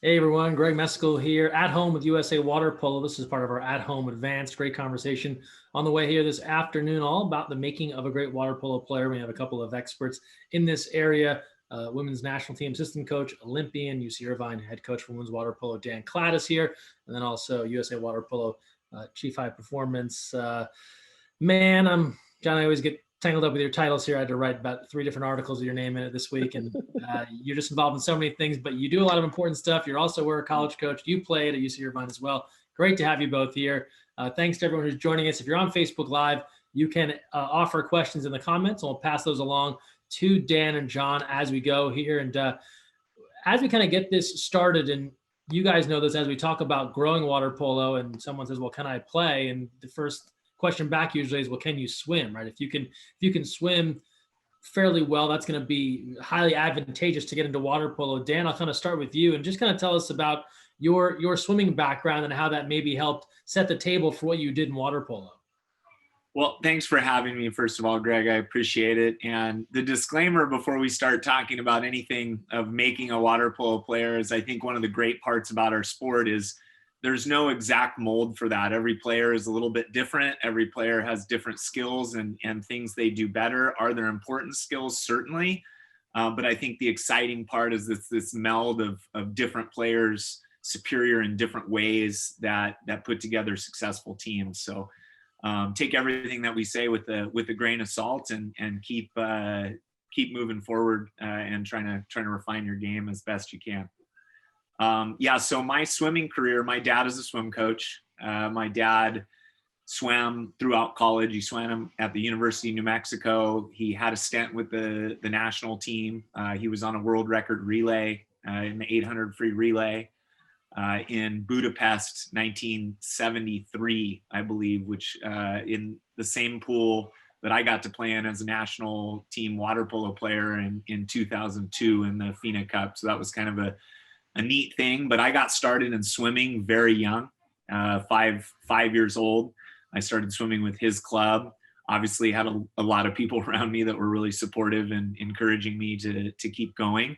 Hey everyone, Greg Mescall here at home with USA Water Polo. This is part of our at home advanced. Great conversation on the way here this afternoon, all about the making of a great water polo player. We have a couple of experts in this area. Women's national team assistant coach, Olympian, UC Irvine head coach for women's water polo, Dan Klatt is here. And then also USA Water Polo chief high performance. John, I always get tangled up with your titles here. I had to write about 3 different articles with your name in it this week, and you're just involved in so many things, but you do a lot of important stuff. You're also a college coach. You played at UC Irvine as well. Great to have you both here. Thanks to everyone who's joining us. If you're on Facebook Live, you can offer questions in the comments, and we'll pass those along to Dan and John as we go here. And as we kind of get this started, and you guys know this, as we talk about growing water polo, and someone says, well, can I play? And the first question back usually is, well, can you swim, right? If you can swim fairly well, that's going to be highly advantageous to get into water polo. Dan, I'll kind of start with you and just kind of tell us about your swimming background and how that maybe helped set the table for what you did in water polo. Well, thanks for having me, first of all, Greg. I appreciate it. And the disclaimer before we start talking about anything of making a water polo player is, I think one of the great parts about our sport is there's no exact mold for that. Every player is a little bit different. Every player has different skills and things they do better. Are there important skills? Certainly. But I think the exciting part is this meld of different players, superior in different ways, that put together successful teams. So take everything that we say with a grain of salt, and keep moving forward and trying to refine your game as best you can. So my swimming career, my dad is a swim coach. My dad swam throughout college. He swam at the University of New Mexico. He had a stint with the national team. He was on a world record relay in the 800 free relay in Budapest, 1973, I believe, which in the same pool that I got to play in as a national team water polo player in 2002 in the FINA Cup. So that was kind of a neat thing. But I got started in swimming very young, 5 years old. I started swimming with his club. Obviously had a lot of people around me that were really supportive and encouraging me to keep going.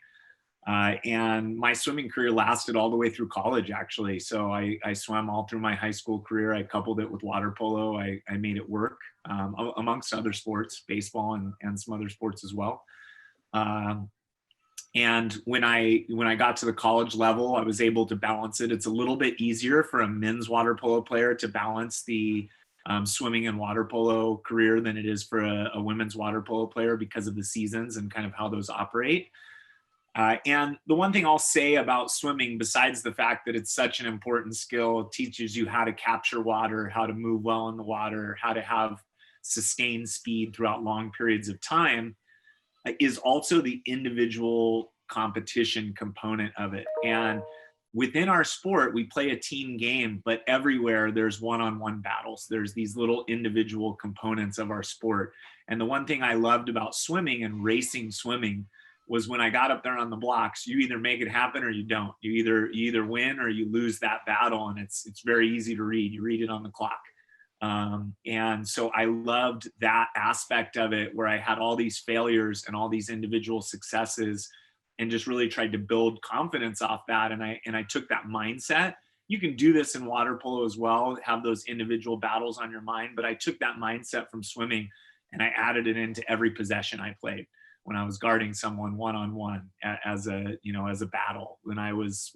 And my swimming career lasted all the way through college, actually. So I swam all through my high school career. I coupled it with water polo. I made it work, amongst other sports, baseball and some other sports as well. And when I got to the college level, I was able to balance it. It's a little bit easier for a men's water polo player to balance the swimming and water polo career than it is for a women's water polo player, because of the seasons and kind of how those operate. And the one thing I'll say about swimming, besides the fact that it's such an important skill, it teaches you how to capture water, how to move well in the water, how to have sustained speed throughout long periods of time, is also the individual competition component of it. And within our sport, we play a team game, but everywhere there's one-on-one battles. There's these little individual components of our sport. And the one thing I loved about swimming and racing swimming was when I got up there on the blocks, you either make it happen or you don't. You either win or you lose that battle, and it's very easy to read. You read it on the clock. And so I loved that aspect of it, where I had all these failures and all these individual successes, and just really tried to build confidence off that. And I took that mindset. You can do this in water polo as well, have those individual battles on your mind, but I took that mindset from swimming and I added it into every possession I played. When I was guarding someone one-on-one as a battle, when I was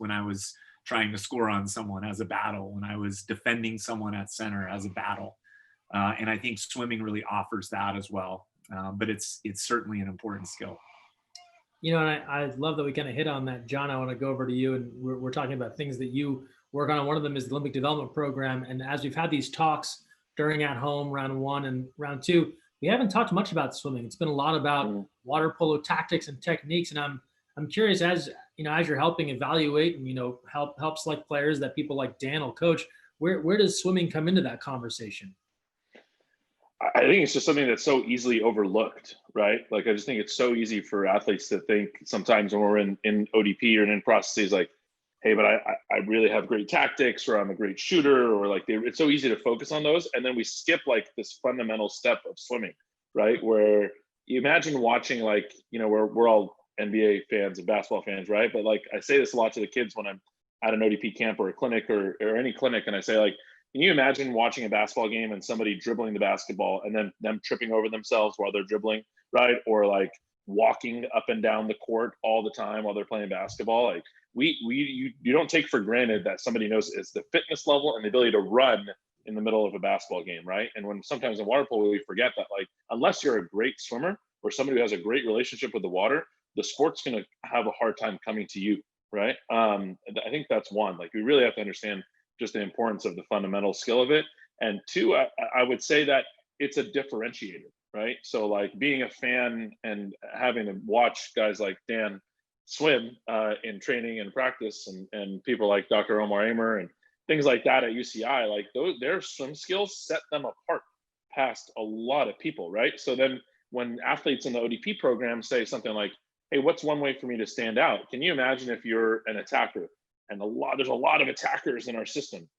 trying to score on someone as a battle, when I was defending someone at center as a battle. And I think swimming really offers that as well. But it's certainly an important skill. And I love that we kind of hit on that. John, I want to go over to you, and we're talking about things that you work on. One of them is the Olympic Development Program. And as we've had these talks during At Home, round 1 and round 2, we haven't talked much about swimming. It's been a lot about water polo tactics and techniques. And I'm curious, as you're helping evaluate and help select players that people like Dan will coach, where does swimming come into that conversation? I think it's just something that's so easily overlooked, right? Like, I just think it's so easy for athletes to think sometimes when we're in ODP or in processes, like, hey, but I really have great tactics, or I'm a great shooter, or like it's so easy to focus on those. And then we skip like this fundamental step of swimming, right? Where you imagine watching, like, we're all NBA fans and basketball fans, right? But like, I say this a lot to the kids when I'm at an ODP camp or a clinic or any clinic, and I say, like, can you imagine watching a basketball game and somebody dribbling the basketball and then them tripping over themselves while they're dribbling, right? Or like walking up and down the court all the time while they're playing basketball. Like you don't take for granted that somebody knows it's the fitness level and the ability to run in the middle of a basketball game, right? And when sometimes in water polo we forget that, like, unless you're a great swimmer or somebody who has a great relationship with the water, the sport's going to have a hard time coming to you, right? I think that's one. Like, we really have to understand just the importance of the fundamental skill of it. And two, I would say that it's a differentiator, right? So like being a fan and having to watch guys like Dan swim in training and practice, and people like Dr. Omar Amer and things like that at UCI, like their swim skills set them apart past a lot of people, right? So then when athletes in the ODP program say something like, hey, what's one way for me to stand out? Can you imagine if you're an attacker? And there's a lot of attackers in our system.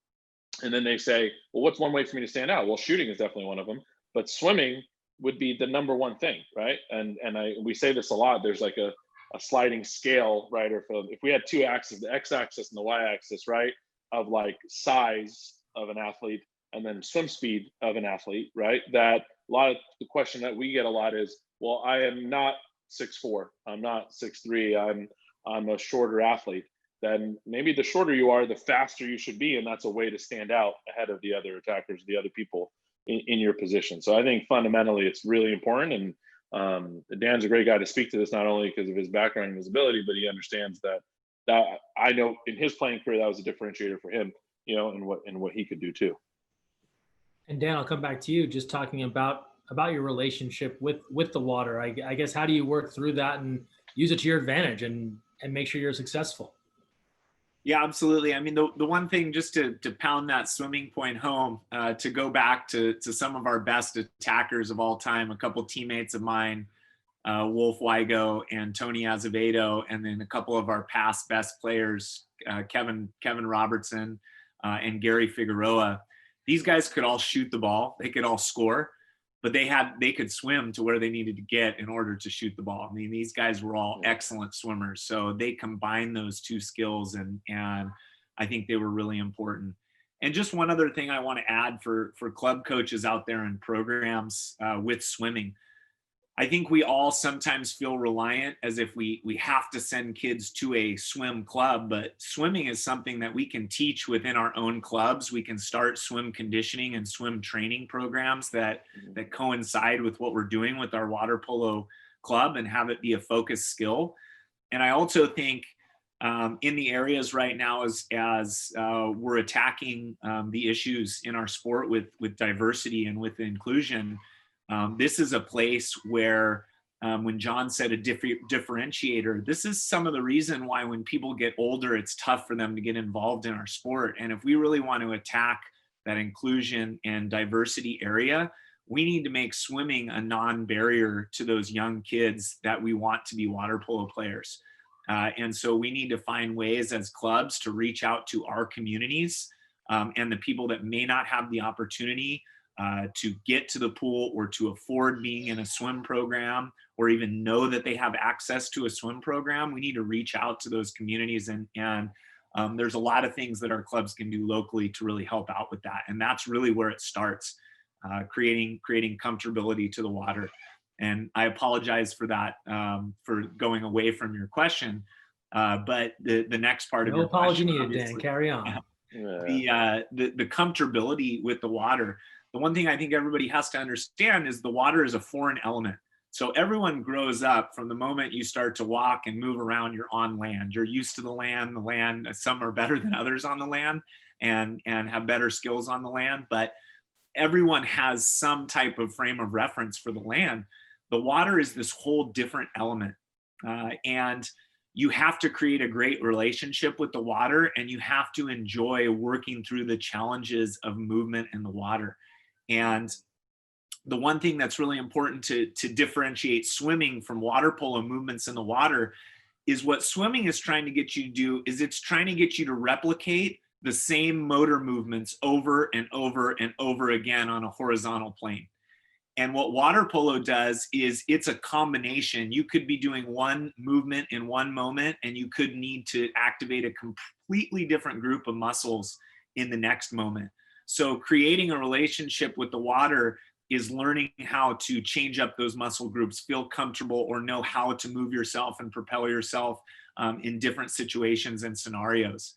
And then they say, well, what's one way for me to stand out? Well, shooting is definitely one of them, but swimming would be the number one thing, right? And we say this a lot. There's like a sliding scale, right? Or if we had two axes, the x-axis and the y-axis, right, of like size of an athlete and then swim speed of an athlete, right? That a lot of the question that we get a lot is, well, I am not 6'4", I'm not 6'3", I'm a shorter athlete. Then maybe the shorter you are, the faster you should be, and that's a way to stand out ahead of the other attackers, the other people in your position. So I think fundamentally it's really important, and Dan's a great guy to speak to this, not only because of his background and his ability, but he understands that I know in his playing career that was a differentiator for him, and what he could do too. And Dan, I'll come back to you, just talking about your relationship with the water. I guess, how do you work through that and use it to your advantage and make sure you're successful? Yeah, absolutely. I mean, the one thing, just to pound that swimming point home, to go back to some of our best attackers of all time, a couple teammates of mine, Wolf Weigo and Tony Azevedo, and then a couple of our past best players, Kevin Robertson and Gary Figueroa. These guys could all shoot the ball. They could all score, but they could swim to where they needed to get in order to shoot the ball. I mean, these guys were all excellent swimmers. So they combined those two skills, and I think they were really important. And just one other thing I want to add for club coaches out there in programs with swimming. I think we all sometimes feel reliant as if we have to send kids to a swim club, but swimming is something that we can teach within our own clubs. We can start swim conditioning and swim training programs that coincide with what we're doing with our water polo club and have it be a focused skill. And I also think in the areas right now as we're attacking the issues in our sport with diversity and with inclusion, this is a place where when John said a differentiator, this is some of the reason why when people get older, it's tough for them to get involved in our sport. And if we really want to attack that inclusion and diversity area, we need to make swimming a non-barrier to those young kids that we want to be water polo players. And so we need to find ways as clubs to reach out to our communities and the people that may not have the opportunity to get to the pool or to afford being in a swim program or even know that they have access to a swim program. We need to reach out to those communities, and there's a lot of things that our clubs can do locally to really help out with that. And that's really where it starts, creating comfortability to the water. And I apologize for that, for going away from your question. But the next part of your question, no apology needed, Dan. Carry on. The comfortability with the water. The one thing I think everybody has to understand is the water is a foreign element. So everyone grows up from the moment you start to walk and move around, you're on land. You're used to the land. Some are better than others on the land and have better skills on the land, but everyone has some type of frame of reference for the land. The water is this whole different element. And you have to create a great relationship with the water, and you have to enjoy working through the challenges of movement in the water. And the one thing that's really important to differentiate swimming from water polo movements in the water is what swimming is trying to get you to do is it's trying to get you to replicate the same motor movements over and over and over again on a horizontal plane. And what water polo does is it's a combination. You could be doing one movement in one moment, and you could need to activate a completely different group of muscles in the next moment. So creating a relationship with the water is learning how to change up those muscle groups, feel comfortable, or know how to move yourself and propel yourself in different situations and scenarios.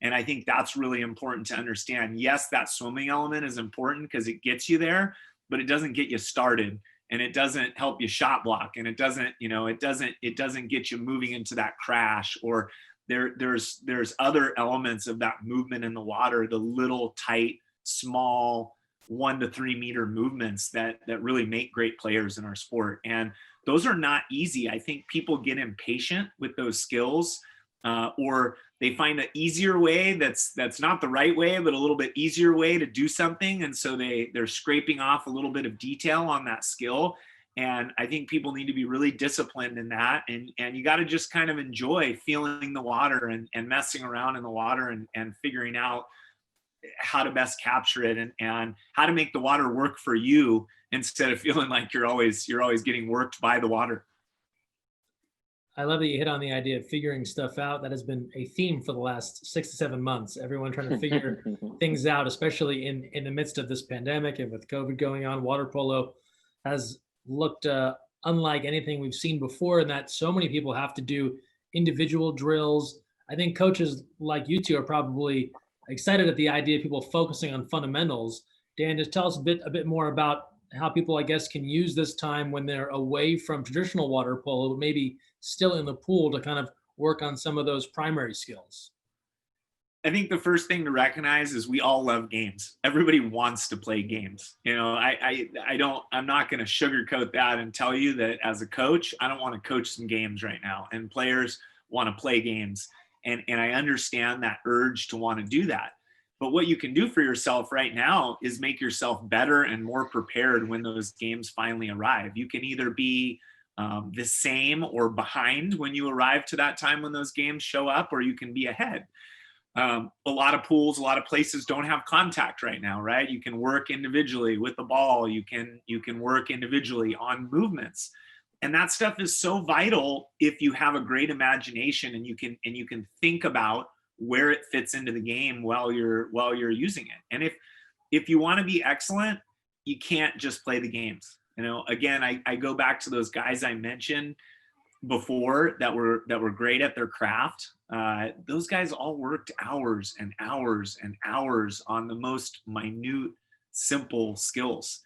And I think that's really important to understand. Yes, that swimming element is important because it gets you there, but it doesn't get you started, and it doesn't help you shot block, and it doesn't get you moving into that crash. Or there's other elements of that movement in the water, the little tight, small 1 to 3 meter movements that really make great players in our sport. And those are not easy. I think people get impatient with those skills, or they find an easier way that's not the right way, but a little bit easier way to do something. And so they're scraping off a little bit of detail on that skill. And I think people need to be really disciplined in that. And you got to just kind of enjoy feeling the water and messing around in the water and figuring out how to best capture it and how to make the water work for you instead of feeling like you're always getting worked by the water. I love that you hit on the idea of figuring stuff out. That has been a theme for the last 6 to 7 months. Everyone trying to figure things out, especially in the midst of this pandemic and with COVID going on. Water polo has looked unlike anything we've seen before, in that so many people have to do individual drills. I think coaches like you two are probably excited at the idea of people focusing on fundamentals. Dan, just tell us a bit more about how people, I guess, can use this time when they're away from traditional water polo, but maybe still in the pool, to kind of work on some of those primary skills. I think the first thing to recognize is we all love games. Everybody wants to play games. You know, I'm not going to sugarcoat that and tell you that as a coach, I don't want to coach some games right now, and players want to play games. And I understand that urge to want to do that. But what you can do for yourself right now is make yourself better and more prepared when those games finally arrive. You can either be the same or behind when you arrive to that time when those games show up, or you can be ahead. A lot of pools, a lot of places don't have contact right now, right? You can work individually with the ball. You can work individually on movements. And that stuff is so vital if you have a great imagination and you can think about where it fits into the game while you're using it. And if you want to be excellent, you can't just play the games. You know, again, I go back to those guys I mentioned before that were great at their craft. Those guys all worked hours and hours and hours on the most minute, simple skills.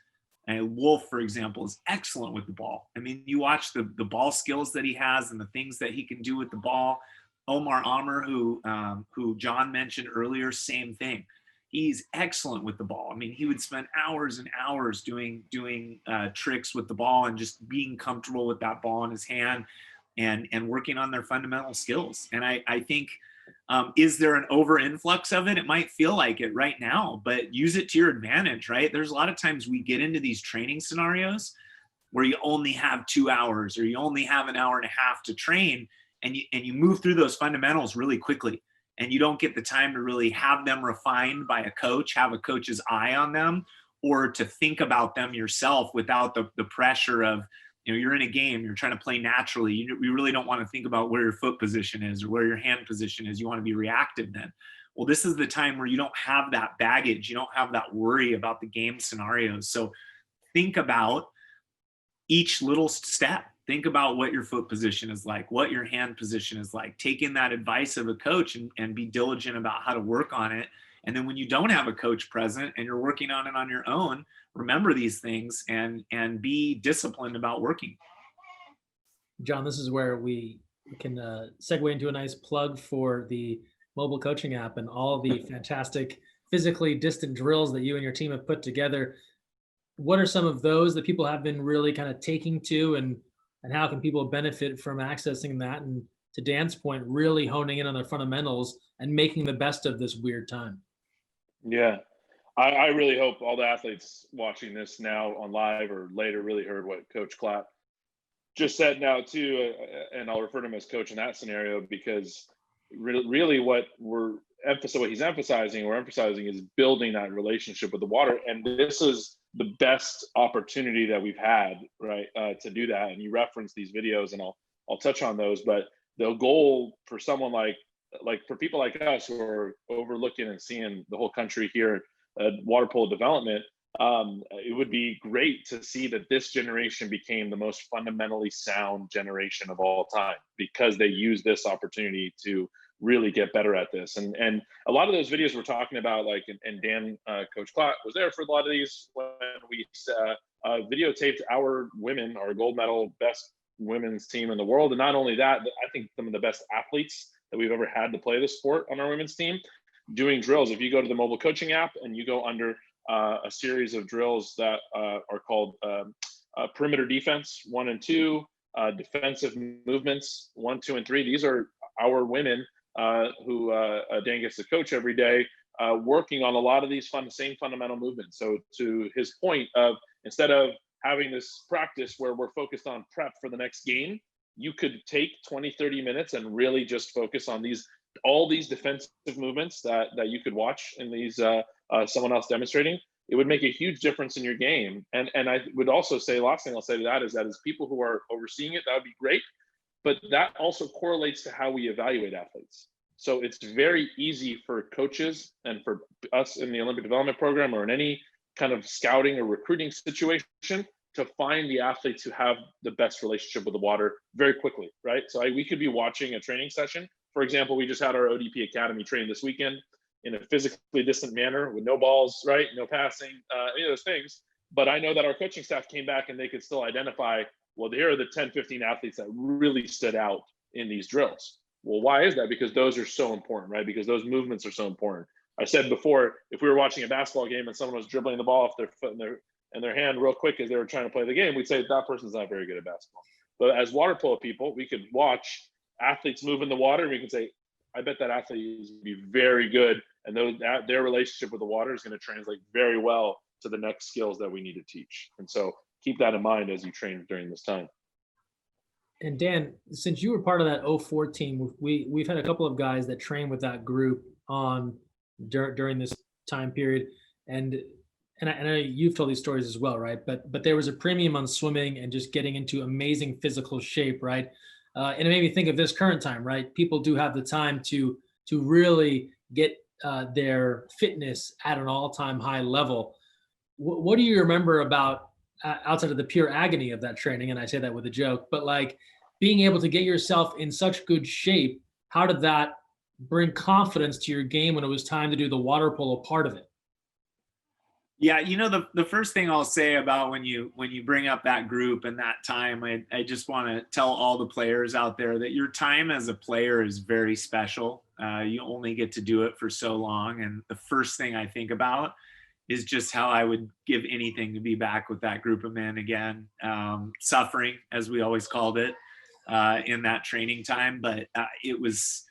And Wolf, for example, is excellent with the ball. I mean, you watch the ball skills that he has and the things that he can do with the ball. Omar Amr, who John mentioned earlier, same thing. He's excellent with the ball. I mean, he would spend hours and hours doing tricks with the ball and just being comfortable with that ball in his hand and working on their fundamental skills. And I think, is there an over influx of it? It might feel like it right now, but use it to your advantage, right? There's a lot of times we get into these training scenarios where you only have 2 hours or you only have an hour and a half to train, and you move through those fundamentals really quickly, and you don't get the time to really have them refined by a coach, have a coach's eye on them, or to think about them yourself without the pressure of, you know, you're in a game, you're trying to play naturally. You really don't want to think about where your foot position is or where your hand position is. You want to be reactive then. Well, this is the time where you don't have that baggage. You don't have that worry about the game scenarios. So think about each little step. Think about what your foot position is like, what your hand position is like. Take in that advice of a coach and be diligent about how to work on it. And then when you don't have a coach present and you're working on it on your own, remember these things and be disciplined about working. John, this is where we can segue into a nice plug for the mobile coaching app and all the fantastic physically distant drills that you and your team have put together. What are some of those that people have been really kind of taking to, and how can people benefit from accessing that? And to Dan's point, really honing in on their fundamentals and making the best of this weird time. Yeah. I really hope all the athletes watching this now on live or later really heard what Coach Klatt just said now too. And I'll refer to him as coach in that scenario, because really what what he's emphasizing is building that relationship with the water. And this is the best opportunity that we've had, right, to do that. And you reference these videos, and I'll touch on those. But the goal for someone like for people like us who are overlooking and seeing the whole country here at water polo development, it would be great to see that this generation became the most fundamentally sound generation of all time, because they use this opportunity to really get better at this. And a lot of those videos we're talking about, like, and Dan, Coach Klatt was there for a lot of these when we videotaped our women, our gold medal best women's team in the world. And not only that, I think some of the best athletes that we've ever had to play the sport on our women's team doing drills. If you go to the mobile coaching app and you go under a series of drills that are called perimeter defense 1 and 2, defensive movements 1, 2, and 3. These are our women who Dan gets to coach every day, working on a lot of these same fundamental movements. So to his point of, instead of having this practice where we're focused on prep for the next game, you could take 20-30 minutes and really just focus on all these defensive movements that you could watch in these someone else demonstrating. It would make a huge difference in your game. And I would also say, last thing I'll say to that is as people who are overseeing it, that would be great. But that also correlates to how we evaluate athletes. So it's very easy for coaches and for us in the Olympic development program or in any kind of scouting or recruiting situation to find the athletes who have the best relationship with the water very quickly, right? So we could be watching a training session. For example, we just had our ODP Academy train this weekend in a physically distant manner with no balls, right? No passing, any of those things. But I know that our coaching staff came back and they could still identify, well, here are the 10, 15 athletes that really stood out in these drills. Well, why is that? Because those are so important, right? Because those movements are so important. I said before, if we were watching a basketball game and someone was dribbling the ball off their foot and their hand real quick as they were trying to play the game, we'd say that person's not very good at basketball. But as water polo people, we could watch athletes move in the water and we can say, I bet that athlete is going to be very good. And their relationship with the water is going to translate very well to the next skills that we need to teach. And so keep that in mind as you train during this time. And Dan, since you were part of that 04 team, we've had a couple of guys that train with that group during this time period. And I know you've told these stories as well, right? But there was a premium on swimming and just getting into amazing physical shape, right? And it made me think of this current time, right? People do have the time to really get their fitness at an all-time high level. What do you remember about outside of the pure agony of that training? And I say that with a joke, but like being able to get yourself in such good shape, how did that bring confidence to your game when it was time to do the water polo part of it? Yeah, the first thing I'll say about when you bring up that group and that time, I just want to tell all the players out there that your time as a player is very special. You only get to do it for so long. And the first thing I think about is just how I would give anything to be back with that group of men again, suffering, as we always called it, in that training time. But it was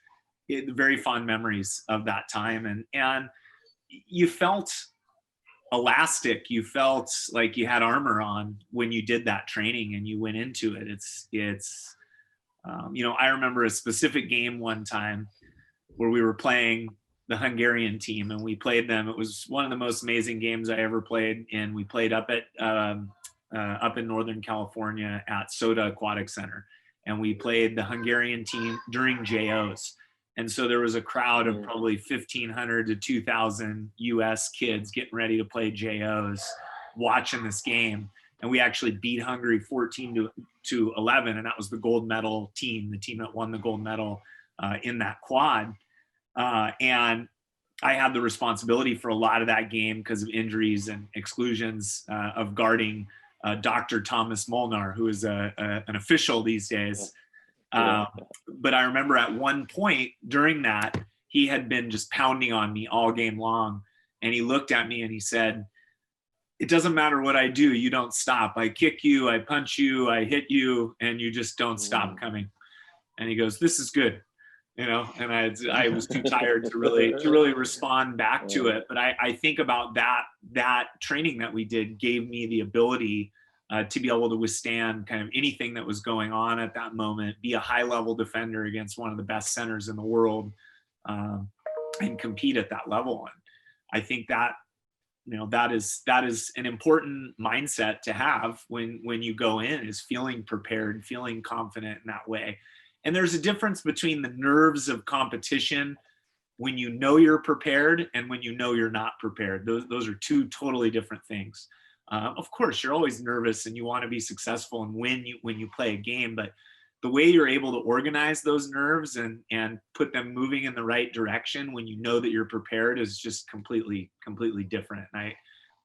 very fond memories of that time. And you felt elastic, you felt like you had armor on when you did that training and you went into it. It's I remember a specific game one time where we were playing the Hungarian team and we played them. It was one of the most amazing games I ever played. And we played up in Northern California at Soda Aquatic Center. And we played the Hungarian team during JOs. And so there was a crowd of probably 1,500 to 2,000 US kids getting ready to play JOs, watching this game. And we actually beat Hungary 14 to 11. And that was the gold medal team, the team that won the gold medal in that quad. And I had the responsibility for a lot of that game because of injuries and exclusions of guarding Dr. Thomas Molnar, who is an official these days. But I remember at one point during that, he had been just pounding on me all game long. And he looked at me and he said, it doesn't matter what I do, you don't stop. I kick you, I punch you, I hit you, and you just don't stop coming. And he goes, this is good. And I was too tired to really respond back to it. But I think about that training that we did gave me the ability to be able to withstand kind of anything that was going on at that moment, be a high level defender against one of the best centers in the world. and compete at that level. And I think that, that is an important mindset to have when you go in, is feeling prepared, feeling confident in that way. And there's a difference between the nerves of competition when you know you're prepared and when you know you're not prepared. Those are two totally different things. Of course, you're always nervous and you want to be successful and win when you play a game, but the way you're able to organize those nerves and put them moving in the right direction when you know that you're prepared is just completely different. And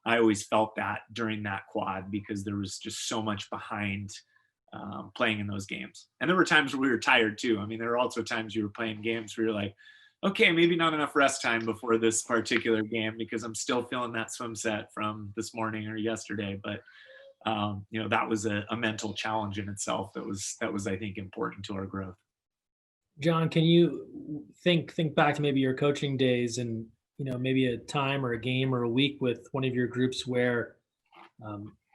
I always felt that during that quad, because there was just so much behind playing in those games. And there were times where we were tired too. I mean, there were also times you were playing games where you're like, okay, maybe not enough rest time before this particular game because I'm still feeling that swim set from this morning or yesterday. But that was a mental challenge in itself that was I think important to our growth. John, can you think back to maybe your coaching days and maybe a time or a game or a week with one of your groups where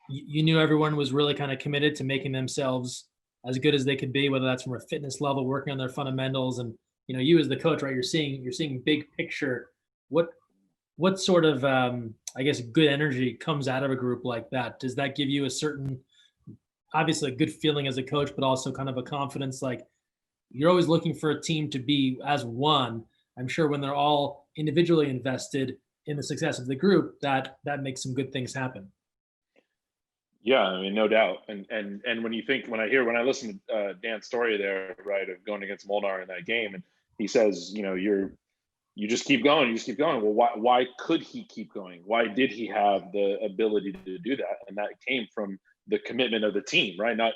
you knew everyone was really kind of committed to making themselves as good as they could be, whether that's from a fitness level, working on their fundamentals, and you as the coach, right? You're seeing big picture. What sort of I guess good energy comes out of a group like that? Does that give you a certain, obviously a good feeling as a coach, but also kind of a confidence? Like you're always looking for a team to be as one. I'm sure when they're all individually invested in the success of the group, that makes some good things happen. Yeah, I mean, no doubt. And when I listen to Dan's story there, right, of going against Molnar in that game, and he says, you just keep going, Well, why could he keep going? Why did he have the ability to do that? And that came from the commitment of the team, right? Not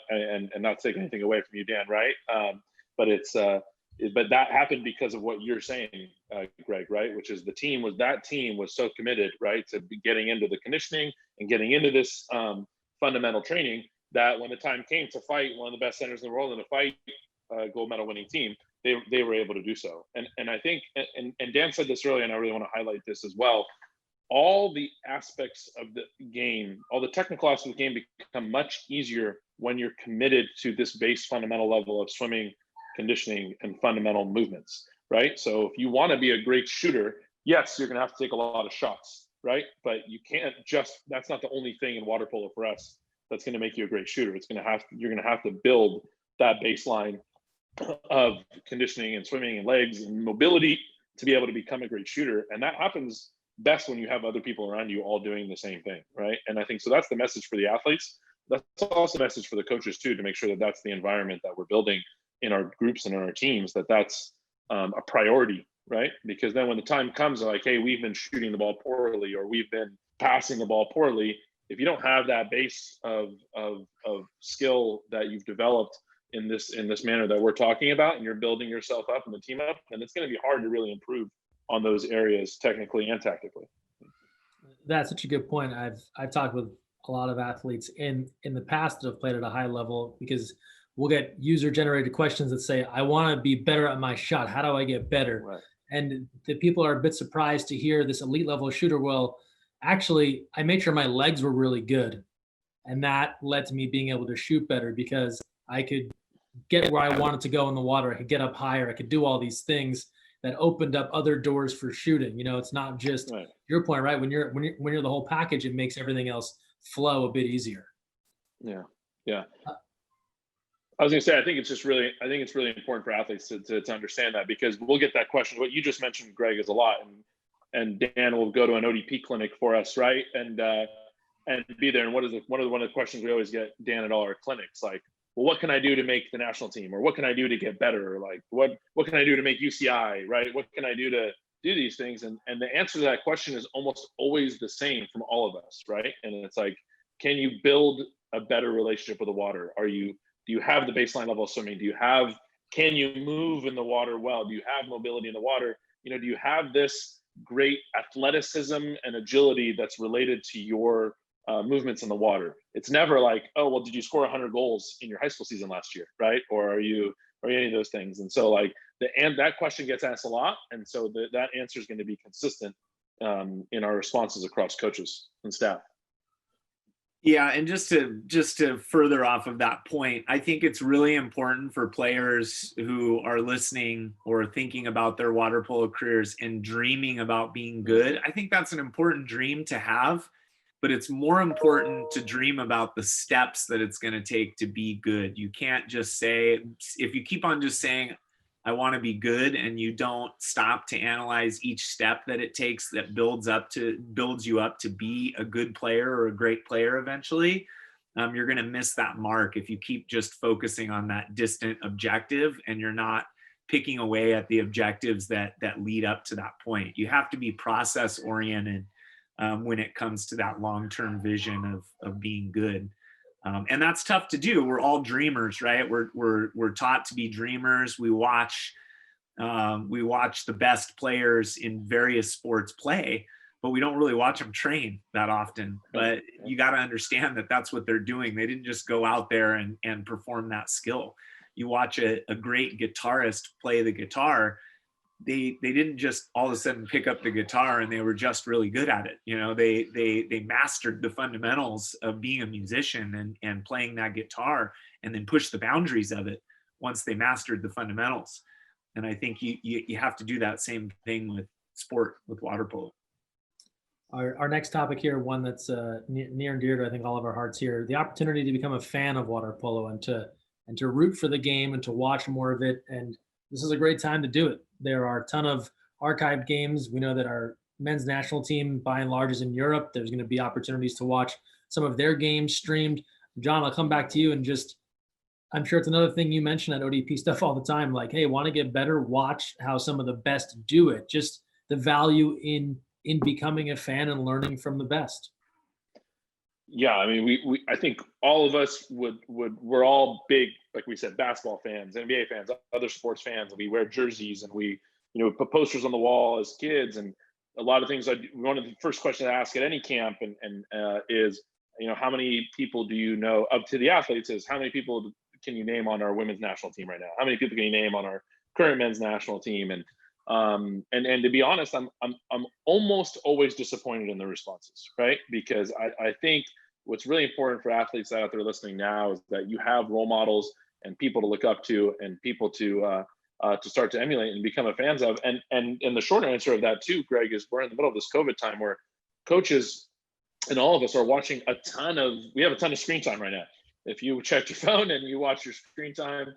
taking anything away from you, Dan, right? But that happened because of what you're saying, Greg, right? Which is that team was so committed, right, to getting into the conditioning and getting into this fundamental training, that when the time came to fight one of the best centers in the world in a fight, gold medal winning team, they were able to do so. And I think, and Dan said this earlier, and I really want to highlight this as well. All the aspects of the game, all the technical aspects of the game become much easier when you're committed to this base fundamental level of swimming, conditioning, and fundamental movements, right? So if you want to be a great shooter, yes, you're going to have to take a lot of shots, right? But you can't that's not the only thing in water polo for us that's going to make you a great shooter. You're going to have to build that baseline of conditioning and swimming and legs and mobility to be able to become a great shooter. And that happens best when you have other people around you all doing the same thing, right? And I think so that's the message for the athletes. That's also the message for the coaches too, to make sure that that's the environment that we're building in our groups and in our teams, that's a priority, right? Because then when the time comes, like, hey, we've been shooting the ball poorly, or we've been passing the ball poorly, if you don't have that base of skill that you've developed in this manner that we're talking about, and you're building yourself up and the team up, then it's going to be hard to really improve on those areas technically and tactically. That's such a good point. I've talked with a lot of athletes in the past that have played at a high level, because we'll get user generated questions that say, I want to be better at my shot. How do I get better? Right. And the people are a bit surprised to hear this elite level shooter. Well, actually, I made sure my legs were really good. And that led to me being able to shoot better, because I could get where I wanted to go in the water. I could get up higher. I could do all these things that opened up other doors for shooting. It's not just right. Your point, right? When you're the whole package, it makes everything else flow a bit easier. Yeah. I was going to say, I think it's really important for athletes to understand that, because we'll get that question. What you just mentioned, Greg, is a lot, and Dan will go to an ODP clinic for us, right? And be there. And one of the questions we always get, Dan, at all our clinics, like, well, what can I do to make the national team, or what can I do to get better? Or like, what can I do to make UCI, right? What can I do to do these things? And the answer to that question is almost always the same from all of us, right? And it's like, can you build a better relationship with the water? Do you have the baseline level of swimming? Can you move in the water well? Do you have mobility in the water? Do you have this great athleticism and agility that's related to your movements in the water? It's never like, oh, well, did you score 100 goals in your high school season last year, right? Or are you any of those things? And so like that question gets asked a lot. And so that answer is going to be consistent in our responses across coaches and staff. Yeah, and just to further off of that point, I think it's really important for players who are listening or thinking about their water polo careers and dreaming about being good. I think that's an important dream to have, but it's more important to dream about the steps that it's going to take to be good. You can't just say, if you keep on just saying, I want to be good, and you don't stop to analyze each step that it takes that builds you up to be a good player or a great player eventually, you're going to miss that mark if you keep just focusing on that distant objective and you're not picking away at the objectives that lead up to that point. You have to be process oriented when it comes to that long-term vision of being good. And that's tough to do. We're all dreamers, right? We're taught to be dreamers. We watch the best players in various sports play, but we don't really watch them train that often. But you got to understand that that's what they're doing. They didn't just go out there and perform that skill. You watch a great guitarist play the guitar. They didn't just all of a sudden pick up the guitar and they were just really good at it. You know, they mastered the fundamentals of being a musician and playing that guitar, and then pushed the boundaries of it once they mastered the fundamentals. And I think you have to do that same thing with sport, with water polo. Our next topic here, one that's near and dear to I think all of our hearts here, the opportunity to become a fan of water polo and to root for the game and to watch more of it. And this is a great time to do it. There are a ton of archived games. We know that our men's national team, by and large, is in Europe. There's going to be opportunities to watch some of their games streamed. John, I'll come back to you and just, I'm sure it's another thing you mention at ODP stuff all the time. Like, hey, want to get better? Watch how some of the best do it. Just the value in becoming a fan and learning from the best. Yeah, I mean, we I think all of us we're all big, like we said, basketball fans, NBA fans, other sports fans, and we wear jerseys and we, put posters on the wall as kids, and a lot of things. One of the first questions I ask at any camp and is, how many people do you know, up to the athletes, is how many people can you name on our women's national team right now? How many people can you name on our current men's national team? And to be honest, I'm almost always disappointed in the responses, right? Because I think what's really important for athletes out there listening now is that you have role models and people to look up to and people to start to emulate and become a fans of. And the short answer of that too, Greg, is we're in the middle of this COVID time where coaches and all of us are watching we have a ton of screen time right now. If you check your phone and you watch your screen time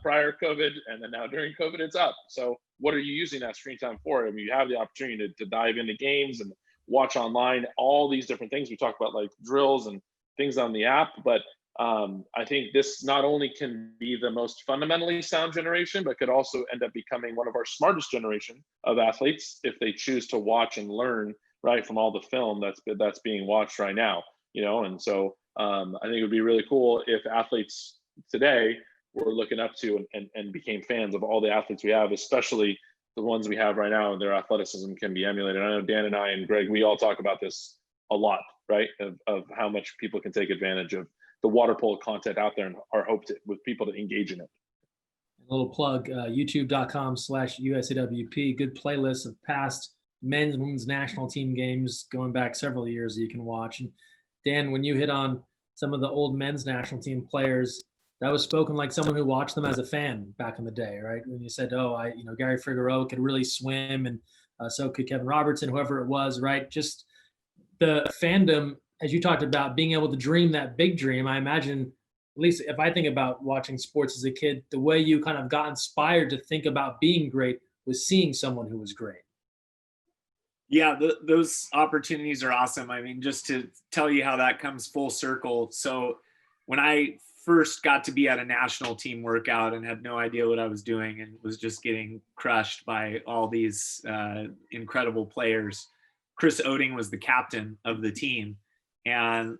prior COVID and then now during COVID, it's up. So what are you using that screen time for? I mean, you have the opportunity to dive into games and watch online, all these different things. We talk about like drills and things on the app, but I think this not only can be the most fundamentally sound generation, but could also end up becoming one of our smartest generation of athletes if they choose to watch and learn right from all the film that's being watched right now. And so I think it would be really cool if athletes today were looking up to and became fans of all the athletes we have, especially the ones we have right now, and their athleticism can be emulated. I know Dan and I and Greg, we all talk about this a lot, right? Of how much people can take advantage of the water polo content out there and our hope with people to engage in it. A little plug, youtube.com/USAWP, good playlists of past men's and women's national team games going back several years that you can watch. And Dan, when you hit on some of the old men's national team players, that was spoken like someone who watched them as a fan back in the day, right? When you said, Gary Figueroa could really swim, and so could Kevin Robertson, whoever it was, right? Just the fandom, as you talked about, being able to dream that big dream. I imagine, at least if I think about watching sports as a kid, the way you kind of got inspired to think about being great was seeing someone who was great. Yeah, those opportunities are awesome. I mean, just to tell you how that comes full circle. So when I first got to be at a national team workout and had no idea what I was doing and was just getting crushed by all these incredible players, Chris Oeding was the captain of the team. And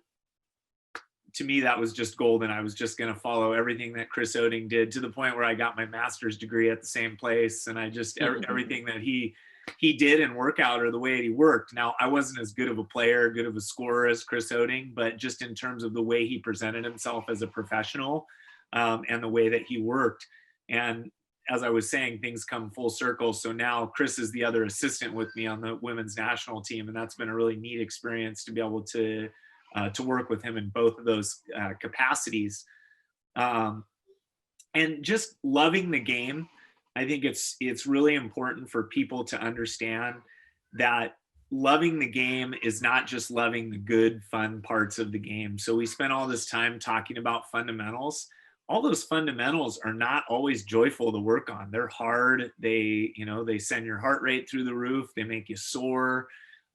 to me, that was just golden. I was just going to follow everything that Chris Oeding did, to the point where I got my master's degree at the same place. And I just, everything that he did in workout, or the way he worked. Now, I wasn't as good of a player, good of a scorer as Chris Oeding, but just in terms of the way he presented himself as a professional, and the way that he worked. And as I was saying, things come full circle. So now Chris is the other assistant with me on the women's national team. And that's been a really neat experience to be able to to work with him in both of those capacities. And just loving the game. I think it's really important for people to understand that loving the game is not just loving the good, fun parts of the game. So we spent all this time talking about fundamentals. All those fundamentals are not always joyful to work on. They're hard. They send your heart rate through the roof. They make you sore.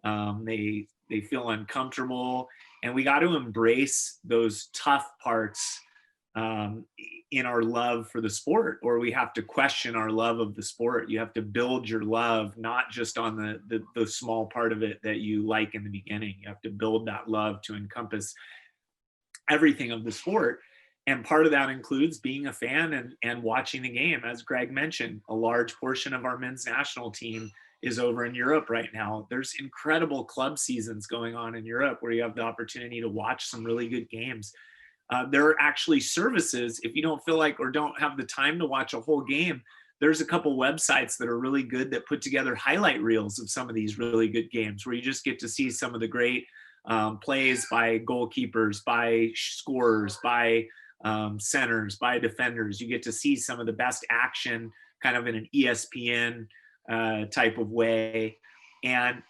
They feel uncomfortable. And we got to embrace those tough parts in our love for the sport, or we have to question our love of the sport. You have to build your love, not just on the small part of it that you like in the beginning. You have to build that love to encompass everything of the sport. And part of that includes being a fan and watching the game. As Greg mentioned, a large portion of our men's national team is over in Europe right now. There's incredible club seasons going on in Europe where you have the opportunity to watch some really good games. There are actually services, if you don't feel like or don't have the time to watch a whole game, there's a couple websites that are really good that put together highlight reels of some of these really good games where you just get to see some of the great plays by goalkeepers, by scorers, by centers, by defenders. You get to see some of the best action kind of in an ESPN type of way. And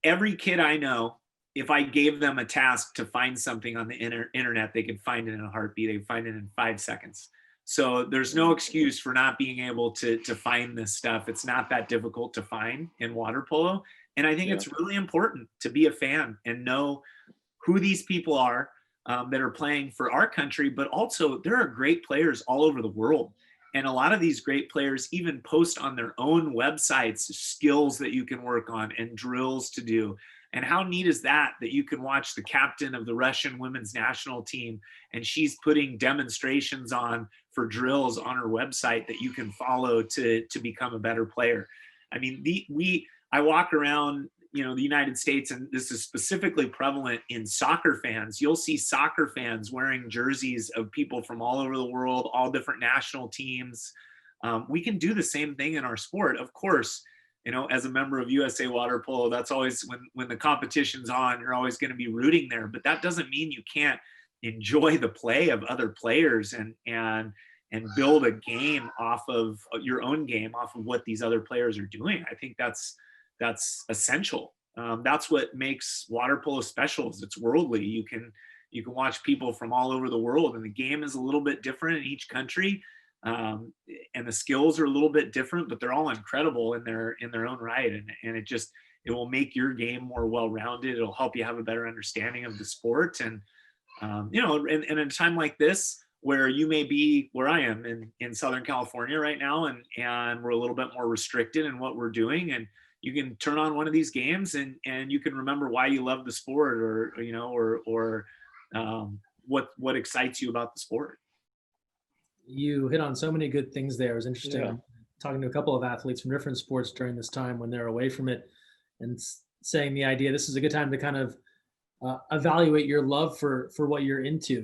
every kid I know, if I gave them a task to find something on the internet, they could find it in a heartbeat. They could find it in 5 seconds. So there's no excuse for not being able to find this stuff. It's not that difficult to find in water polo. And I think it's really important to be a fan and know who these people are that are playing for our country, but also there are great players all over the world. And a lot of these great players even post on their own websites skills that you can work on and drills to do. And how neat is that you can watch the captain of the Russian women's national team and she's putting demonstrations on for drills on her website that you can follow to become a better player. I mean, I walk around, the United States, and this is specifically prevalent in soccer fans. You'll see soccer fans wearing jerseys of people from all over the world, all different national teams. We can do the same thing in our sport. Of course, as a member of USA Water Polo, that's always when the competition's on, you're always going to be rooting there. But that doesn't mean you can't enjoy the play of other players and build a game off of your own game, off of what these other players are doing. I think that's essential. That's what makes water polo special. Is it's worldly. You can watch people from all over the world, and the game is a little bit different in each country. And the skills are a little bit different, but they're all incredible in their own right. And it will make your game more well-rounded. It'll help you have a better understanding of the sport. And, in a time like this, where you may be where I am in Southern California right now, and we're a little bit more restricted in what we're doing. And you can turn on one of these games and you can remember why you love the sport or what excites you about the sport. You hit on so many good things there. It was interesting talking to a couple of athletes from different sports during this time when they're away from it and saying the idea, this is a good time to kind of evaluate your love for what you're into.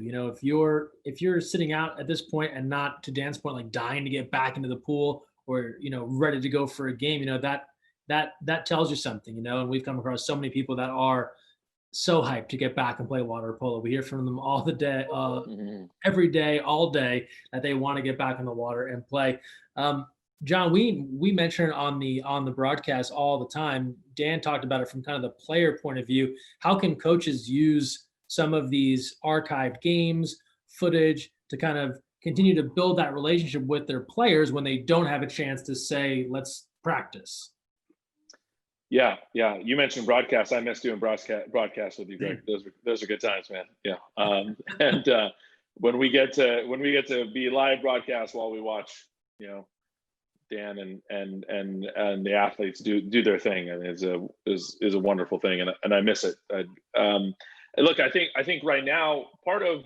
If you're sitting out at this point and not, to Dan's point, like dying to get back into the pool or, ready to go for a game, that tells you something, and we've come across so many people that are so hyped to get back and play water polo. We hear from them all the day, every day, all day, that they want to get back in the water and play. John, we mention it on the broadcast all the time. Dan talked about it from kind of the player point of view. How can coaches use some of these archived games, footage, to kind of continue to build that relationship with their players when they don't have a chance to say, let's practice? Yeah. You mentioned broadcast. I miss doing broadcast with you, Greg. Those are good times, man. Yeah. And when we get to be live broadcast while we watch, Dan and the athletes do their thing, and is a wonderful thing, and I miss it. Look, I think right now part of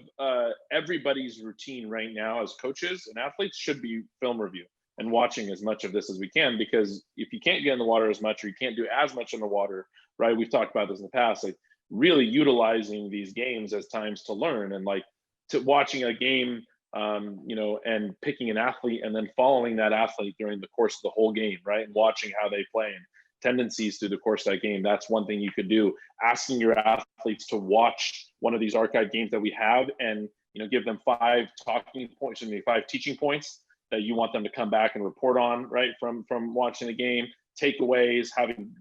everybody's routine right now as coaches and athletes should be film review and watching as much of this as we can, because if you can't get in the water as much, or you can't do as much in the water, right? We've talked about this in the past, like really utilizing these games as times to learn, and like to watching a game, and picking an athlete and then following that athlete during the course of the whole game, right? And watching how they play and tendencies through the course of that game. That's one thing you could do. Asking your athletes to watch one of these archive games that we have, and give them 5 talking points, 5 teaching points that you want them to come back and report on, right, from watching the game. Takeaways, having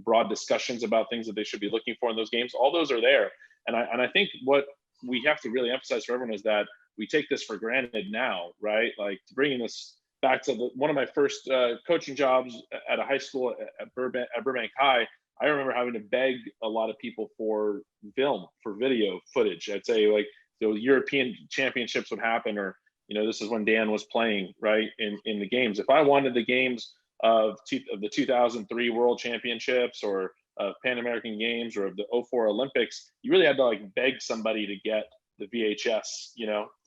broad discussions about things that they should be looking for in those games. All those are there, and I think what we have to really emphasize for everyone is that we take this for granted now, right? Like, bringing this back to one of my first coaching jobs at a high school at Burbank High. I remember having to beg a lot of people for video footage. I'd say, like, the European championships would happen, or this is when Dan was playing, right, in the games. If I wanted the games of the 2003 World Championships, or Pan American Games, or of the 04 Olympics, you really had to like beg somebody to get the VHS,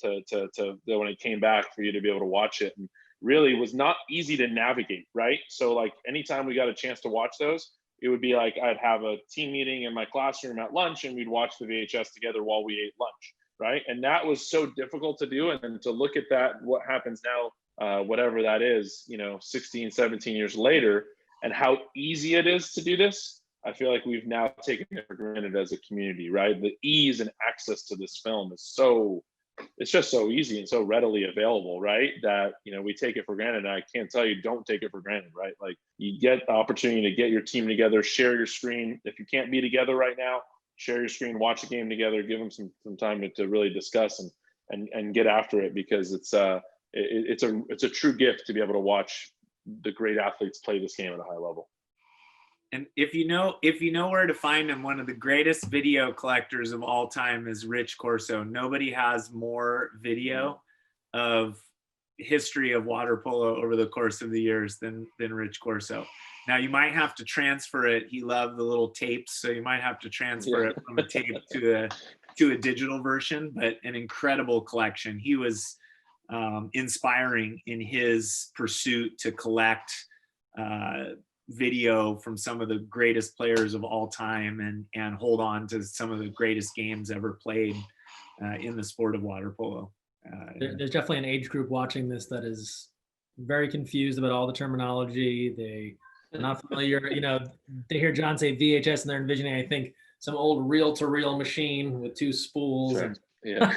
to when it came back, for you to be able to watch it. And really was not easy to navigate, right? So like, anytime we got a chance to watch those, it would be like I'd have a team meeting in my classroom at lunch, and we'd watch the VHS together while we ate lunch, right? And that was so difficult to do. And then to look at that, what happens now, whatever that is, 16, 17 years later, and how easy it is to do this, I feel like we've now taken it for granted as a community, right? The ease and access to this film is it's just so easy and so readily available, right? That, we take it for granted. And I can't tell you, don't take it for granted, right? Like, you get the opportunity to get your team together, share your screen. If you can't be together right now, share your screen, watch a game together, give them some time to really discuss and get after it, because it's a true gift to be able to watch the great athletes play this game at a high level. And if you know where to find him, one of the greatest video collectors of all time is Rich Corso. Nobody has more video of history of water polo over the course of the years than Rich Corso. Now, you might have to transfer it. He loved the little tapes, so you might have to transfer it from a tape to a digital version, but an incredible collection. He was inspiring in his pursuit to collect video from some of the greatest players of all time, and hold on to some of the greatest games ever played in the sport of water polo. There's definitely an age group watching this that is very confused about all the terminology. They're not familiar, they hear John say VHS and they're envisioning, I think, some old reel-to-reel machine with 2 spools. Sure. And Yeah.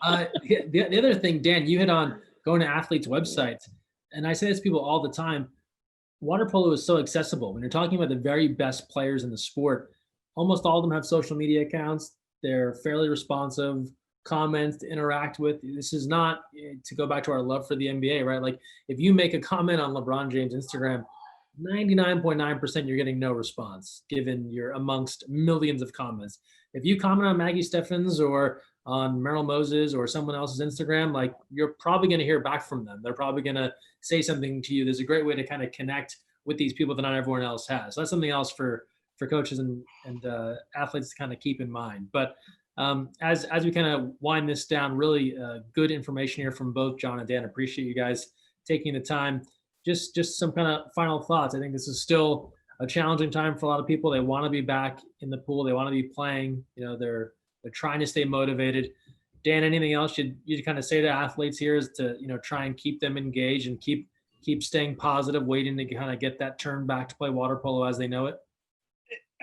the other thing, Dan, you hit on going to athletes' websites, and I say this to people all the time. Water polo is so accessible. When you're talking about the very best players in the sport, almost all of them have social media accounts. They're fairly responsive, comments to interact with. This is not, to go back to our love for the NBA, right? Like, if you make a comment on LeBron James' Instagram, 99.9% you're getting no response, given you're amongst millions of comments. If you comment on Maggie Steffens or on Merrill Moses or someone else's Instagram, like, you're probably going to hear back from them. They're probably going to say something to you. There's a great way to kind of connect with these people that not everyone else has. So that's something else for coaches and athletes to kind of keep in mind. But as we kind of wind this down, really good information here from both John and Dan. Appreciate you guys taking the time. Just some kind of final thoughts. I think this is still a challenging time for a lot of people. They want to be back in the pool. They want to be playing. They're trying to stay motivated. Dan, anything else you'd kind of say to athletes here is to try and keep them engaged and keep staying positive, waiting to kind of get that turn back to play water polo as they know it?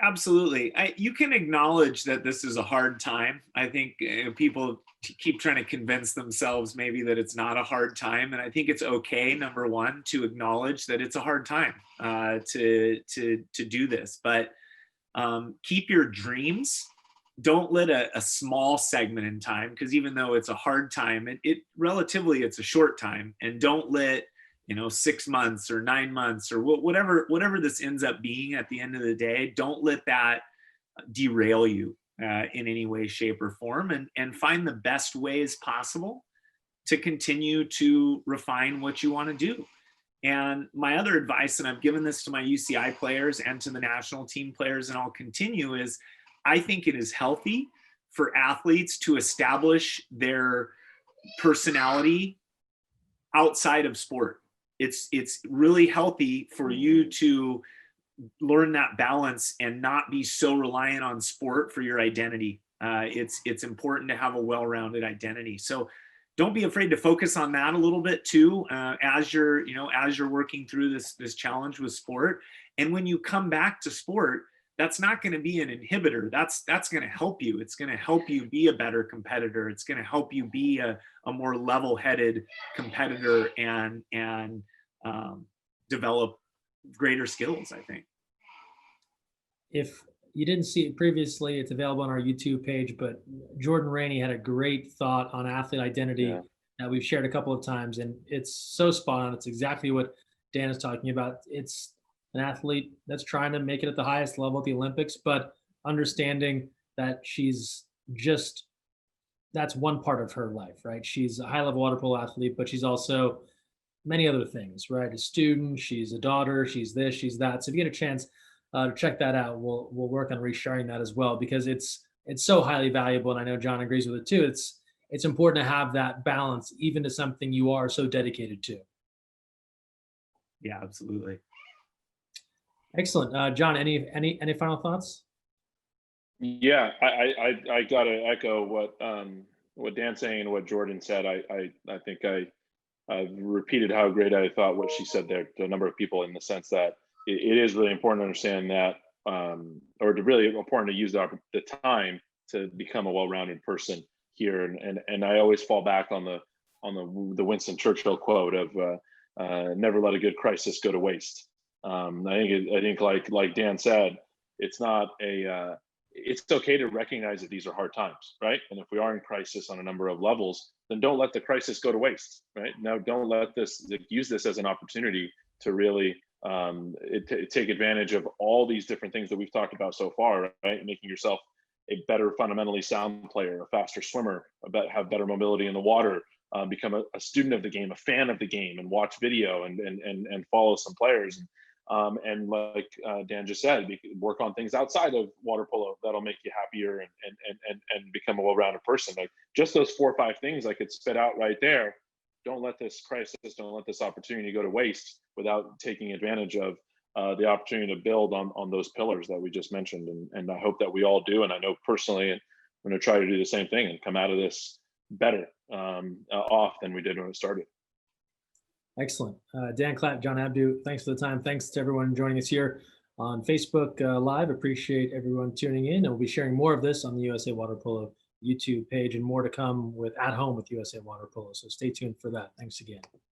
Absolutely. You can acknowledge that this is a hard time. I think people keep trying to convince themselves maybe that it's not a hard time. And I think it's okay, number one, to acknowledge that it's a hard time to do this. But keep your dreams. Don't let a small segment in time, because even though it's a hard time, it's a short time. And don't let 6 months or 9 months or whatever this ends up being at the end of the day, don't let that derail you in any way, shape, or form, and find the best ways possible to continue to refine what you want to do. And my other advice, and I've given this to my UCI players and to the national team players, and I'll continue, is I think it is healthy for athletes to establish their personality outside of sport. It's really healthy for you to learn that balance and not be so reliant on sport for your identity. It's important to have a well-rounded identity. So don't be afraid to focus on that a little bit too, as you're working through this challenge with sport. And when you come back to sport, that's not going to be an inhibitor. That's going to help you. It's going to help you be a better competitor. It's going to help you be a more level-headed competitor and develop greater skills, I think. If you didn't see it previously, it's available on our YouTube page, but Jordan Rainey had a great thought on athlete identity that we've shared a couple of times, and it's so spot on. It's exactly what Dan is talking about. It's an athlete that's trying to make it at the highest level at the Olympics, but understanding that that's one part of her life, right? She's a high level water polo athlete, but she's also many other things, right? A student, she's a daughter, she's this, she's that. So if you get a chance to check that out, we'll work on resharing that as well, because it's so highly valuable. And I know John agrees with it too. It's important to have that balance, even to something you are so dedicated to. Yeah, absolutely. Excellent. John, any final thoughts? Yeah, I gotta echo what Dan's saying and what Jordan said. I think I repeated how great I thought what she said there to a number of people, in the sense that it is really important to understand that, or to really important to use the time to become a well-rounded person here. And I always fall back on the Winston Churchill quote of never let a good crisis go to waste. I think like Dan said, it's okay to recognize that these are hard times, right? And if we are in crisis on a number of levels, then don't let the crisis go to waste, right? Now, don't use this as an opportunity to really take advantage of all these different things that we've talked about so far, right? Making yourself a better fundamentally sound player, a faster swimmer, have better mobility in the water, become a student of the game, a fan of the game, and watch video and follow some players. And like Dan just said, work on things outside of water polo that'll make you happier and become a well-rounded person. Like just those 4 or 5 things I could spit out right there. Don't let this crisis, don't let this opportunity go to waste without taking advantage of the opportunity to build on those pillars that we just mentioned. And I hope that we all do. And I know personally, I'm going to try to do the same thing and come out of this better off than we did when it started. Excellent. Dan, Klatt, John Abdou, thanks for the time. Thanks to everyone joining us here on Facebook Live. Appreciate everyone tuning in. And we'll be sharing more of this on the USA Water Polo YouTube page, and more to come with At Home with USA Water Polo. So stay tuned for that. Thanks again.